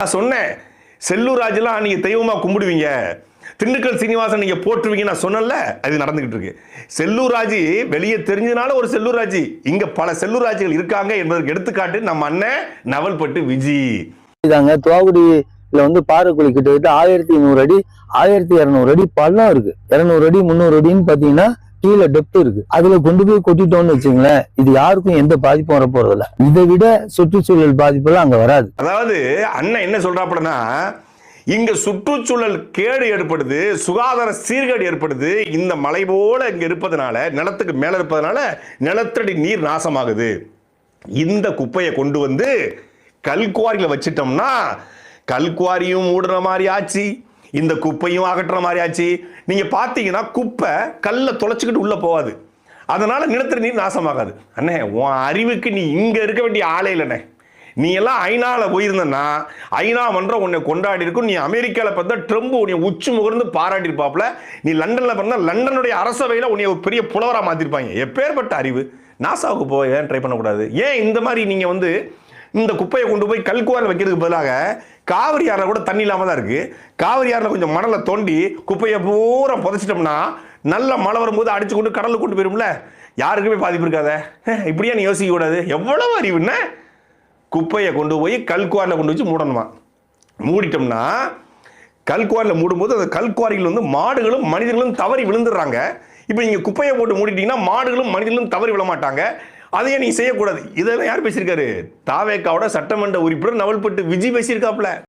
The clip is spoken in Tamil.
நான் சொன்னேன், செல்லூர் ராஜெல்லாம் நீங்க தெய்வமா கும்பிடுவீங்க, திண்டுக்கல் சீனிவாசன் நீங்க போட்டுருவீங்க, நான் சொன்னல. அது நடந்துகிட்டு இருக்கு. செல்லூர் ராஜ் வெளியே தெரிஞ்சதுனால ஒரு செல்லூர் ராஜ், இங்க பல செல்லூர் ராஜ்கள் இருக்காங்க என்பதற்கு எடுத்துக்காட்டு நம்ம அண்ணன் நவல்பட்டு விஜி. இதாங்க தோகுடியில வந்து பாறைக்குழி கிட்டத்தட்ட 1100 அடி 1200 அடி பள்ளம் இருக்கு. 200 அடி 300 அடின்னு பாத்தீங்கன்னா கீழே டெப்த் இருக்கு. அதுல கொண்டு போய் கொட்டிட்டோம்னு வச்சுங்களேன், இது யாருக்கும் எந்த பாதிப்பும் வர போறது இல்ல. இதை விட சுற்றுச்சூழல் பாதிப்பு எல்லாம் அங்க வராது. அதாவது அண்ணன் என்ன சொல்றாப்புலன்னா, இங்க சுற்றுச்சூழல் கேடு ஏற்படுது, சுகாதார சீர்கேடு ஏற்படுது. இந்த மலை போல இங்க இருப்பதனால, நிலத்துக்கு மேல இருப்பதனால நிலத்தடி நீர் நாசமாகுது. இந்த குப்பையை கொண்டு வந்து கல்குவாரியில வச்சிட்டோம்னா கல்குவாரியும் மூடுற மாதிரி ஆச்சு, இந்த குப்பையும் அகற்றுற மாதிரி ஆச்சு. நீங்க பாத்தீங்கன்னா குப்பை கல்ல தொலைச்சிக்கிட்டு உள்ள போகாது, அதனால நிலத்தடி நீர் நாசமாகாது. அண்ணே, உன் அறிவுக்கு நீ இங்க இருக்க வேண்டிய ஆளே இல்லைண்ணே. நீ எல்லாம் ஐநால போயிருந்தன்னா ஐநா மன்றம் உன்னை கொண்டாடி இருக்கும். நீ அமெரிக்கால பார்த்தா ட்ரம்ப் உன்னை உச்சி முகர்ந்து பாராட்டி இருப்பாப்ல. நீ லண்டன்ல பார்த்தா லண்டனுடைய அரசவையில் உன்னை ஒரு பெரிய புலவரா மாத்திருப்பாங்க. எப்பேற்பட்ட அறிவு! நாசாவுக்கு போய் ஏன் ட்ரை பண்ணக்கூடாது? ஏன் இந்த மாதிரி நீங்க வந்து இந்த குப்பையை கொண்டு போய் கல்குவாரில் வைக்கிறதுக்கு பதிலாக காவிரி ஆறுல கூட தண்ணி இல்லாம தான் இருக்கு, காவிரி ஆறுல கொஞ்சம் மணலை தோண்டி குப்பையை பூரா புதைச்சிட்டோம்னா நல்ல மழை வரும்போது அடிச்சு கொண்டு கடலுக்கு கொண்டு போயிரும்ல, யாருக்குமே பாதிப்பு இருக்காத. இப்படியா நீ யோசிக்க கூடாது? எவ்வளவு அறிவுன்னு! குப்பையை கொண்டு போய் கல்குவாரில் கொண்டு வச்சு மூடணுமா. மூடிட்டோம்னா கல்குவாரில் மூடும்போது அந்த கல்குவாரிகள் வந்து மாடுகளும் மனிதர்களும் தவறி விழுந்துடுறாங்க. இப்போ நீங்க குப்பையை போட்டு மூடிட்டீங்கன்னா மாடுகளும் மனிதர்களும் தவறி விழ மாட்டாங்க. அதையே நீ செய்யக்கூடாது. இதெல்லாம் யார் பேசியிருக்காரு? தாவேக்காவோட சட்டமன்ற உறுப்பினர் நவல்பட்டு விஜி பேசியிருக்காப்ல.